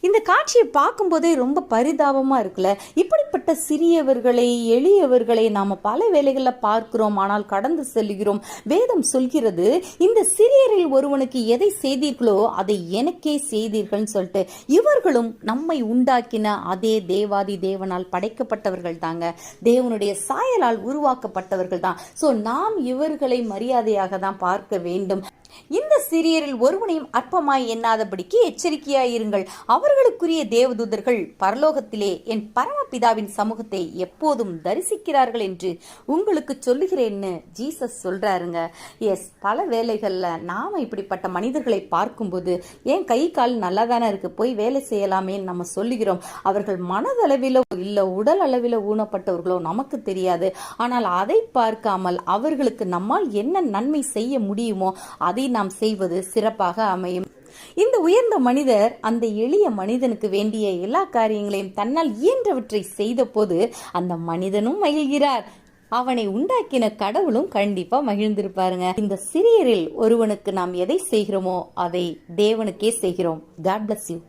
இந்த காட்சியை பார்க்கும்போதே ரொம்ப பரிதாபமா இருக்குல்ல. இப்படிப்பட்ட சிறியவர்களை, எளியவர்களை நாம பல வேளைகளில் பார்க்கிறோம், ஆனால் கடந்து செல்கிறோம். வேதம் சொல்கிறது, இந்த சிறியரில் ஒருவனுக்கு எதை செய்தீர்களோ அதை எனக்கே செய்தீர்கள் சொல்லிட்டு. இவர்களும் நம்மை உண்டாக்கின அதே தேவாதி தேவனால் படைக்கப்பட்டவர்கள் தாங்க, தேவனுடைய சாயலால் உருவாக்கப்பட்டவர்கள் தான். சோ நாம் இவர்களை மரியாதையாக தான் பார்க்க வேண்டும். இந்த சிறியரில் ஒருவனையும் அற்பமாய் எண்ணாதபடிக்கு எச்சரிக்கையாயிருங்கள். அவர்களுக்குரிய தேவதூதர்கள் பரலோகத்திலே என் பரமபிதாவின் சமூகத்தை எப்போதும் தரிசிக்கிறார்கள் என்று உங்களுக்கு சொல்லுகிறேன்னு ஜீசஸ் சொல்றாருங்க. எஸ், பல வேலைகள்ல நாம இப்படிப்பட்ட மனிதர்களை பார்க்கும்போது என் கை கால் நல்லா தானே இருக்கு, போய் வேலை செய்யலாமேன்னு நம்ம சொல்லுகிறோம். அவர்கள் மனதளவிலோ இல்ல உடல் அளவிலோ ஊனப்பட்டவர்களோ நமக்கு தெரியாது. ஆனால் அதை பார்க்காமல் அவர்களுக்கு நம்மால் என்ன நன்மை செய்ய முடியுமோ அதை நாம் செய்வது சிறப்பாக அமையும். இந்த உயர்ந்த மனிதர் அந்த எளிய மனிதனுக்கு வேண்டிய எல்லா காரியங்களையும் தன்னால் இயன்றவற்றை செய்த போது அந்த மனிதனும் மகிழ்கிறார். அவனை உண்டாக்கின கடவுளும் கண்டிப்பா மகிழ்ந்திருப்பாருங்க. இந்த சிறியரில் ஒருவனுக்கு நாம் எதை செய்கிறோமோ அதை தேவனுக்கே செய்கிறோம். God bless you.